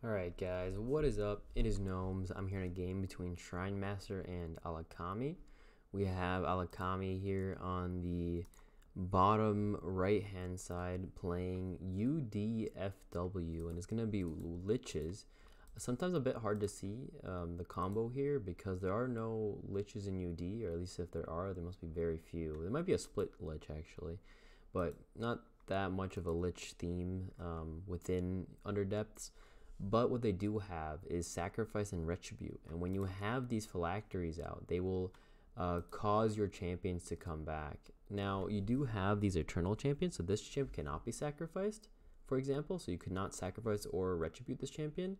Alright guys, what is up? It is Gnomes. I'm here in a game between ShrineMaster and Alakhami. We have Alakhami here on the bottom right hand side playing UDFW, and it's going to be Liches. Sometimes a bit hard to see the combo here because there are no Liches in UD, or at least if there are, there must be very few. There might be a split Lich actually, but not that much of a Lich theme within Underdepths. But what they do have is Sacrifice and Retribute. And when you have these phylacteries out, they will cause your champions to come back. Now, you do have these Eternal champions, so this champ cannot be sacrificed, for example. So you could not sacrifice or Retribute this champion.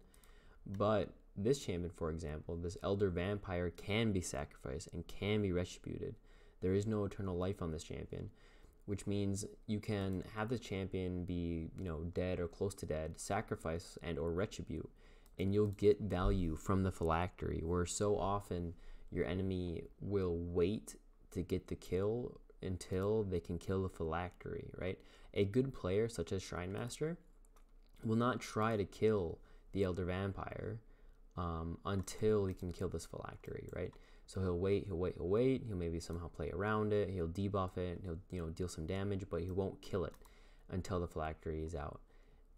But this champion, for example, this Elder Vampire can be sacrificed and can be Retributed. There is no Eternal Life on this champion, which means you can have the champion be, dead or close to dead, sacrifice and or retribute, and you'll get value from the phylactery, where so often your enemy will wait to get the kill until they can kill the phylactery, right? A good player such as ShrineMaster will not try to kill the Elder Vampire until he can kill this phylactery, right? So he'll wait, he'll maybe somehow play around it, he'll debuff it, he'll deal some damage, but he won't kill it until the phylactery is out,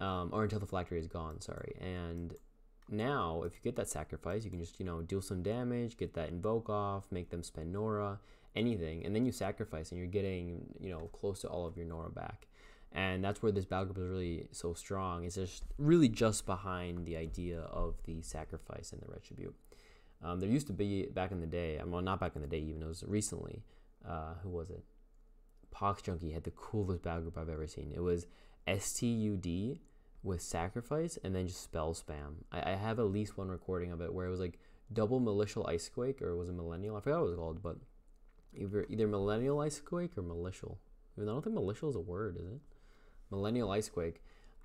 or until the phylactery is gone, sorry. And now, if you get that sacrifice, you can just, deal some damage, get that invoke off, make them spend Nora, anything, and then you sacrifice and you're getting, close to all of your Nora back. And that's where this battle group is really so strong. It's just really just behind the idea of the sacrifice and the retribute. There used to be back in the day, well, not back in the day even, it was recently, who was it? Poxnora had the coolest battle group I've ever seen. It was STUD with sacrifice and then just spell spam. I have at least one recording of it where it was like double militial icequake, or it was a millennial, I forgot what it was called, but either millennial icequake or militial. Even though I don't think militial is a word, is it? Millennial icequake,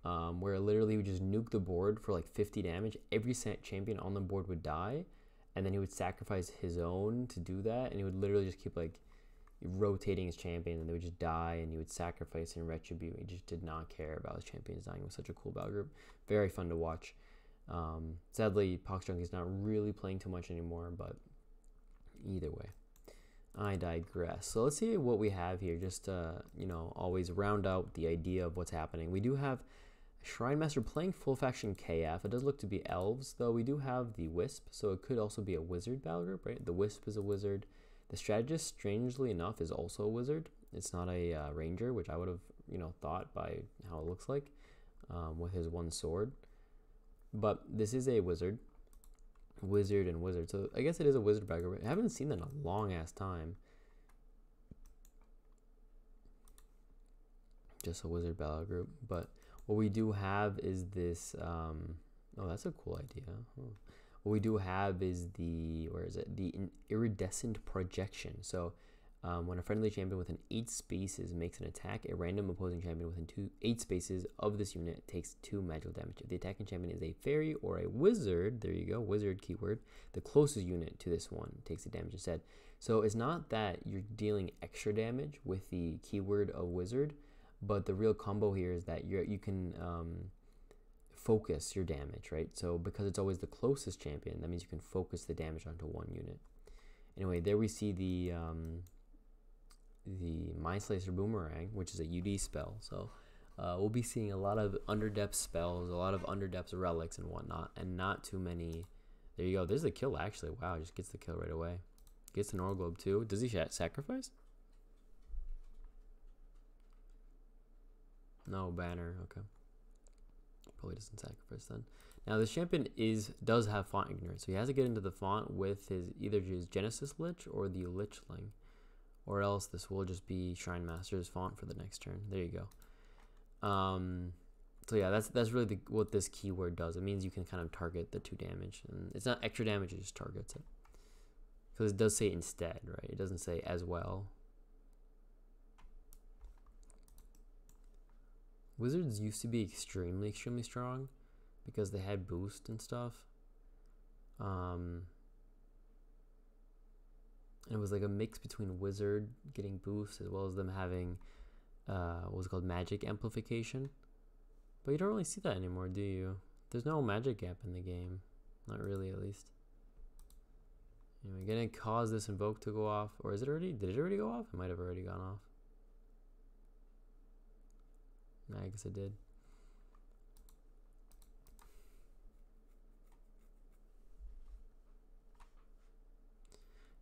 where literally would just nuke the board for like 50 damage. Every champion on the board would die, and then he would sacrifice his own to do that, and he would literally just keep like rotating his champions, and they would just die, and he would sacrifice and retribute. He just did not care about his champions dying. It was such a cool battle group, very fun to watch. Sadly, Poxnora is not really playing too much anymore, but either way, I digress. So let's see what we have here, just to, always round out the idea of what's happening. We do have ShrineMaster playing full faction KF. It does look to be elves, though we do have the Wisp, so it could also be a wizard battle group, right? The Wisp is a wizard. The strategist, strangely enough, is also a wizard. It's not a ranger, which I would have, thought by how it looks like with his one sword. But this is a wizard. Wizard and wizard. So I guess it is a wizard battle group. I haven't seen that in a long-ass time. Just a wizard battle group, but what we do have is this, oh, that's a cool idea. What we do have is the, where is it? The iridescent projection. So when a friendly champion within 8 spaces makes an attack, a random opposing champion within 8 spaces of this unit takes 2 magical damage. If the attacking champion is a fairy or a wizard, there you go, wizard keyword, the closest unit to this one takes the damage instead. So it's not that you're dealing extra damage with the keyword of wizard, but the real combo here is that you can focus your damage, right? So because it's always the closest champion, that means you can focus the damage onto one unit. Anyway, there we see the Mind Slicer Boomerang, which is a UD spell. So we'll be seeing a lot of underdepth spells, a lot of underdepth relics and whatnot, and not too many. There you go. There's the kill, actually. Wow, just gets the kill right away. Gets the Nora Globe too. Does he sacrifice? No, banner, okay. Probably doesn't sacrifice then. Now this champion does have font ignorance, so he has to get into the font with either his Genesis Lich or the Lichling, or else this will just be ShrineMaster's font for the next turn. There you go. So yeah, that's really what this keyword does. It means you can kind of target the 2 damage, and it's not extra damage; it just targets it. Because it does say instead, right? It doesn't say as well. Wizards used to be extremely strong because they had boost and stuff. And it was like a mix between wizard getting boost as well as them having what was called magic amplification. But you don't really see that anymore, do you? There's no magic gap in the game. Not really, at least. Anyway, gonna cause this invoke to go off. Or is it already? Did it already go off? It might have already gone off. Nah, I guess it did.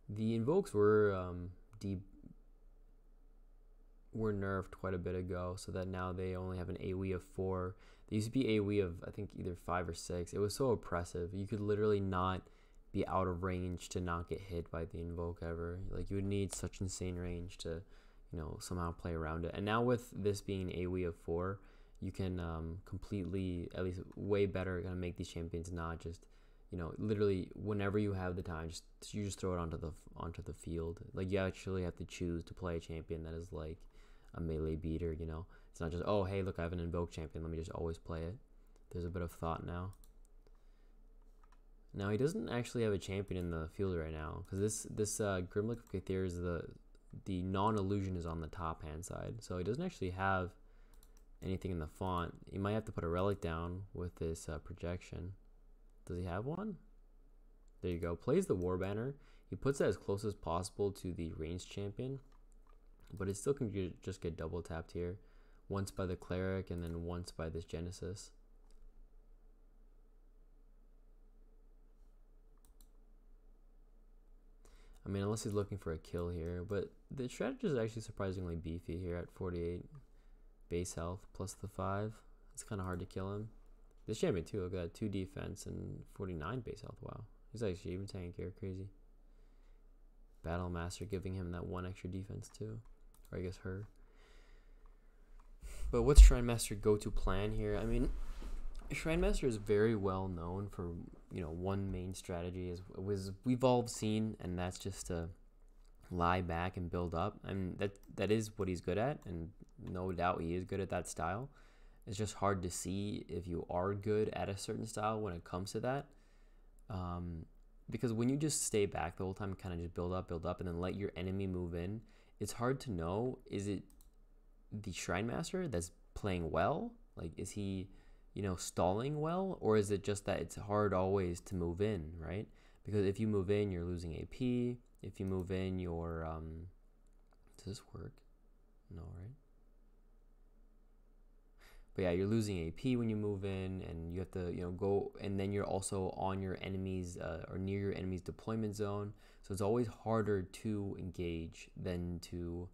The invokes were nerfed quite a bit ago, so that now they only have an AoE of 4. They used to be AoE of, I think, either 5 or 6. It was so oppressive. You could literally not be out of range to not get hit by the invoke ever. Like, you would need such insane range to, you know, somehow play around it. And now with this being AoE of 4, you can completely, at least way better, kind of make these champions not just, you know, literally whenever you have the time, you just throw it onto the field. Like, you actually have to choose to play a champion that is like a melee beater, you know. It's not just, oh, hey, look, I have an invoke champion, let me just always play it. There's a bit of thought now. Now, he doesn't actually have a champion in the field right now, because this Grimlock of Kathir is the non-illusion is on the top hand side, so he doesn't actually have anything in the font. He might have to put a relic down with this projection. Does he have one? There you go. Plays the war banner. He puts it as close as possible to the ranged champion, but it still can just get double tapped here. Once by the cleric and then once by this Genesis. I mean, unless he's looking for a kill here, but the strategy is actually surprisingly beefy here at 48 base health plus the 5. It's kind of hard to kill him. This champion too, look at that, 2 defense and 49 base health. Wow, he's actually even tank here, crazy. Battle Master giving him that 1 extra defense too, or I guess her. But what's ShrineMaster go-to plan here? I mean, ShrineMaster is very well known for, you know, one main strategy is we've all seen, and that's just to lie back and build up. And that is what he's good at, and no doubt he is good at that style. It's just hard to see if you are good at a certain style when it comes to that. Because when you just stay back the whole time, kind of just build up, and then let your enemy move in, it's hard to know, is it the ShrineMaster that's playing well? Like, is he, you know, stalling well? Or is it just that it's hard always to move in, right? Because if you move in, you're losing AP. If you move in, you're, does this work? No, right? But yeah, you're losing AP when you move in, and you have to, you know, go, and then you're also on your enemy's or near your enemy's deployment zone. So it's always harder to engage than to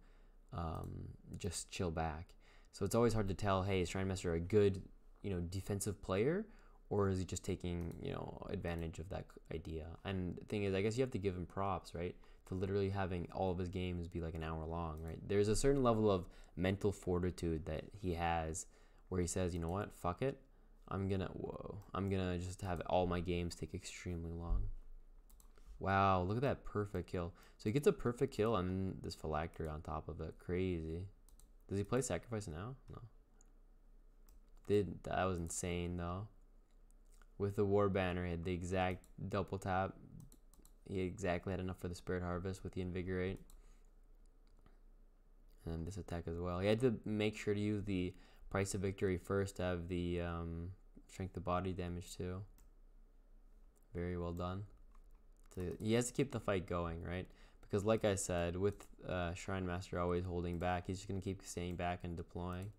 just chill back. So it's always hard to tell, hey, is ShrineMaster a good, you know, defensive player, or is he just taking, you know, advantage of that idea? And the thing is, I guess you have to give him props, right? For literally having all of his games be like an hour long, right? There's a certain level of mental fortitude that he has, where he says, you know what, fuck it, I'm gonna just have all my games take extremely long. Wow, look at that perfect kill. So he gets a perfect kill and this phylactery on top of it. Crazy. Does he play sacrifice now? No. That was insane though. With the war banner, he had the exact double tap. He exactly had enough for the spirit harvest with the invigorate. And this attack as well. He had to make sure to use the price of victory first to have the strength of body damage too. Very well done. So he has to keep the fight going, right? Because like I said, with ShrineMaster always holding back, he's just going to keep staying back and deploying.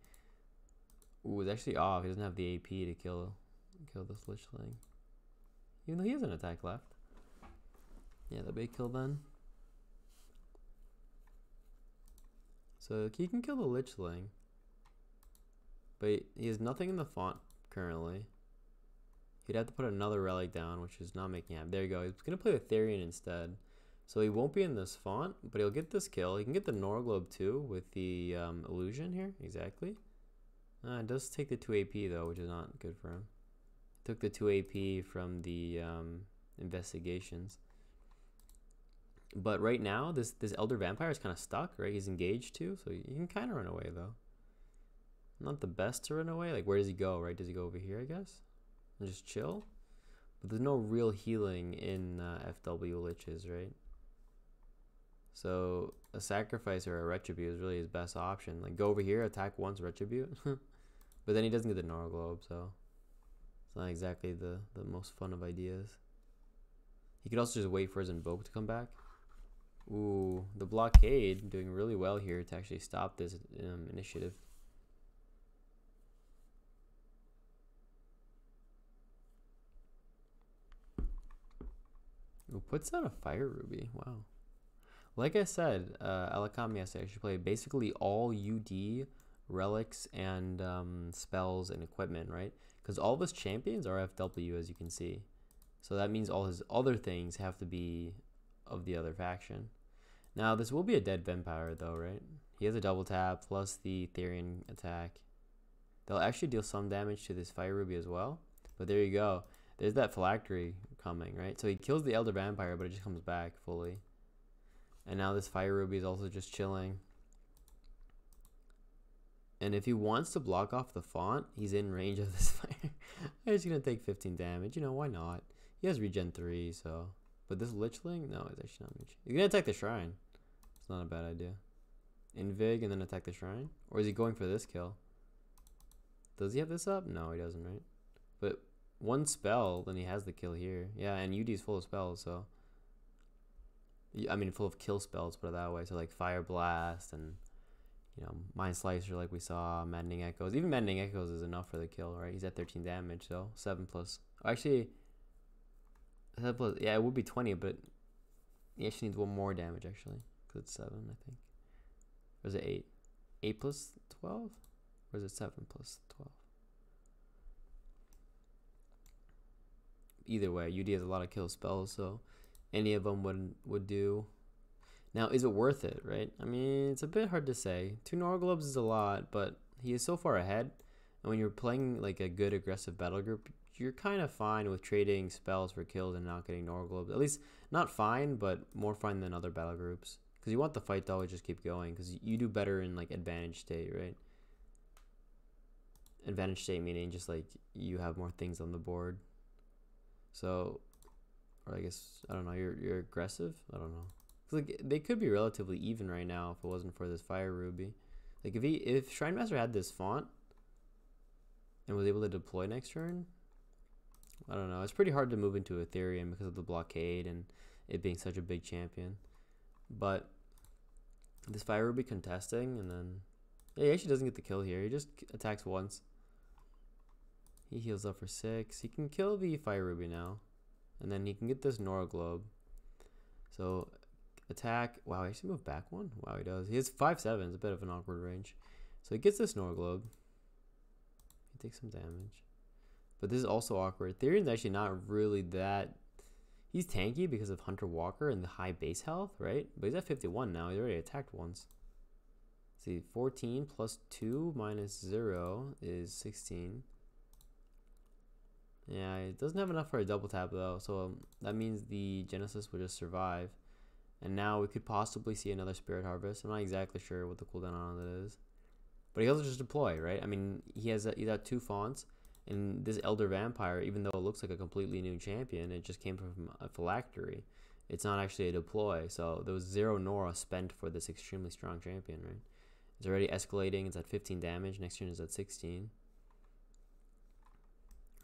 Ooh, it's actually off. He doesn't have the AP to kill this Lichling. Even though he has an attack left. Yeah, that'll be a kill then. So he can kill the Lichling. But he has nothing in the font currently. He'd have to put another relic down, which is not making happen. There you go. He's going to play with Therian instead. So he won't be in this font, but he'll get this kill. He can get the Norglobe too with the illusion here. Exactly. It does take the 2 AP though, which is not good for him. Took the 2 AP from the investigations. But right now, this Elder Vampire is kind of stuck, right? He's engaged too, so you can kind of run away though. Not the best to run away. Like, where does he go, right? Does he go over here, I guess? And just chill? But there's no real healing in FW Liches, right? So a sacrifice or a retribute is really his best option. Like, go over here, attack once, retribute. But then he doesn't get the Norglobe, so It's not exactly the most fun of ideas. He could also just wait for his invoke to come back. Ooh, the blockade doing really well here to actually stop this initiative. Ooh, puts out a fire ruby. Wow. Like I said, Alakhami has to actually play basically all UD, relics, and spells and equipment, right? Because all of his champions are FW, as you can see. So that means all his other things have to be of the other faction. Now, this will be a dead vampire, though, right? He has a double tap plus the Therian attack. They'll actually deal some damage to this fire ruby as well. But there you go. There's that phylactery coming, right? So he kills the elder vampire, but it just comes back fully. And now this fire ruby is also just chilling. And if he wants to block off the font, he's in range of this fire. He's going to take 15 damage. You know, why not? He has regen 3, so... But this Lichling? No, it's actually not Lich. He's going to attack the shrine. It's not a bad idea. Invig and then attack the shrine? Or is he going for this kill? Does he have this up? No, he doesn't, right? But one spell, then he has the kill here. Yeah, and UD is full of spells, so... I mean, full of kill spells, put it that way. So, like, Fire Blast and, you know, Mind Slicer, like we saw, Maddening Echoes. Even Maddening Echoes is enough for the kill, right? He's at 13 damage, so 7 plus. Actually, 7 plus, yeah, it would be 20, but he actually needs 1 more damage, actually. Because it's 7, I think. Or is it 8? 8 plus 12? Or is it 7 plus 12? Either way, UD has a lot of kill spells, so any of them would do. Now, is it worth it, right? I mean, it's a bit hard to say. 2 Norglobes is a lot, but he is so far ahead. And when you're playing like a good aggressive battle group, you're kind of fine with trading spells for kills and not getting Norglobes. At least, not fine, but more fine than other battle groups. Because you want the fight to always just keep going, because you do better in like advantage state, right? Advantage state meaning just like you have more things on the board. So... Or I guess, I don't know, you're aggressive? I don't know. Like, they could be relatively even right now if it wasn't for this fire ruby. Like, if ShrineMaster had this font and was able to deploy next turn, I don't know. It's pretty hard to move into Ethereum because of the blockade and it being such a big champion. But this fire ruby contesting, and then... Yeah, he actually doesn't get the kill here. He just attacks once. He heals up for 6. He can kill the fire ruby now. And then he can get this Nora Globe. So, attack. Wow, he actually moved back 1? Wow, he does. He has 5/7. It's a bit of an awkward range. So, he gets this Nora Globe. He takes some damage. But this is also awkward. Therian's actually not really that... He's tanky because of Hunter Walker and the high base health, right? But he's at 51 now. He's already attacked once. Let's see, 14 plus 2 minus 0 is 16. Yeah, it doesn't have enough for a double tap though, so that means the Genesis will just survive. And now we could possibly see another Spirit Harvest. I'm not exactly sure what the cooldown on it is. But he also just deploy, right? I mean, he's got 2 fonts, and this Elder Vampire, even though it looks like a completely new champion, it just came from a phylactery. It's not actually a deploy, so there was 0 Nora spent for this extremely strong champion, right? It's already escalating, it's at 15 damage, next turn is at 16.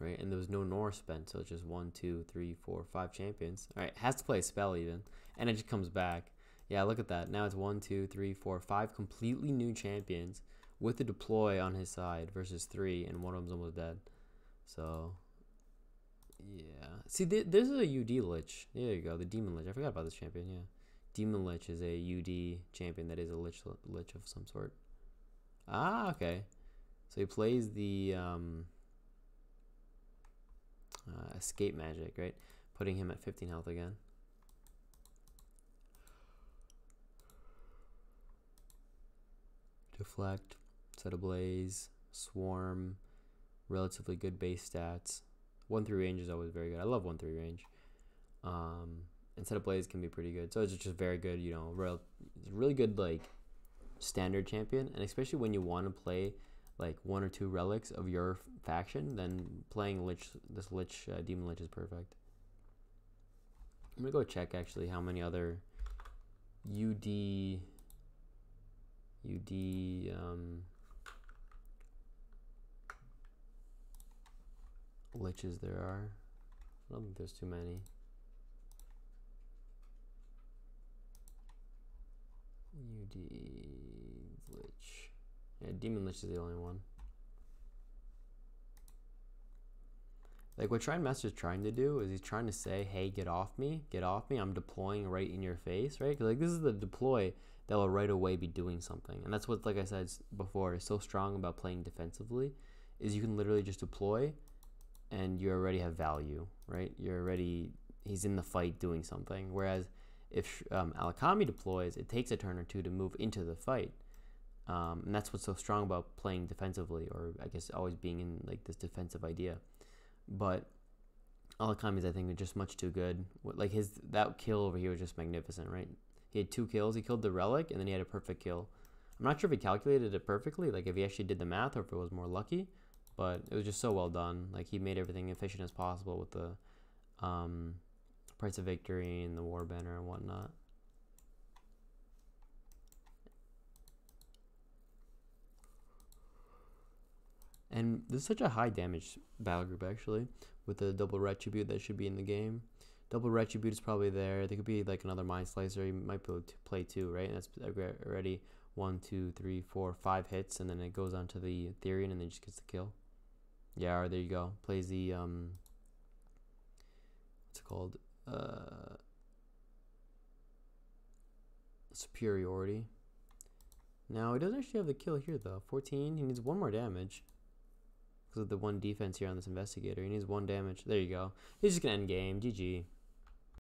Right, and there was no Nora spent, so it's just 1, 2, 3, 4, 5 champions. All right, has to play a spell even, and it just comes back. Yeah, look at that. Now it's 1, 2, 3, 4, 5 completely new champions with the deploy on his side versus 3, and one of them's almost dead. So, yeah. See, this is a UD Lich. There you go, the Demon Lich. I forgot about this champion. Yeah, Demon Lich is a UD champion that is a Lich of some sort. Ah, okay. So he plays the escape magic, right? Putting him at 15 health again. Deflect, set ablaze, swarm, relatively good base stats. 1-3 range is always very good. I love 1-3 range. And set ablaze can be pretty good. So it's just very good, you know, really good like standard champion, and especially when you want to play like 1 or 2 relics of your faction, then playing this Lich, Demon Lich is perfect. I'm gonna go check actually how many other UD Liches there are. I don't think there's too many. UD Lich. Yeah, Demon Lich is the only one. Like what ShrineMaster is trying to do is he's trying to say, hey, get off me, I'm deploying right in your face, right? Because like this is the deploy that will right away be doing something. And that's what, like I said before, is so strong about playing defensively, is you can literally just deploy and you already have value, right? You're already, he's in the fight doing something. Whereas if Alakhami deploys, it takes a turn or two to move into the fight. And that's what's so strong about playing defensively, or I guess always being in like this defensive idea. But Alakhami's, I think, are just much too good. Like that kill over here was just magnificent, right? He had 2 kills. He killed the relic, and then he had a perfect kill. I'm not sure if he calculated it perfectly, like if he actually did the math, or if it was more lucky. But it was just so well done. Like he made everything efficient as possible with the Price of Victory and the War Banner and whatnot. And this is such a high damage battle group, actually, with the double retribute that should be in the game. Double retribute is probably there. There could be like another mind slicer. You might be able to play 2, right? And that's already 1, 2, 3, 4, 5 hits, and then it goes on to the Ethereum, and then just gets the kill. Yeah, or there you go. Plays the what's it called? Superiority. Now he doesn't actually have the kill here though. 14. He needs 1 more damage. Because of the 1 defense here on this investigator. He needs 1 damage. There you go. He's just gonna end game. GG.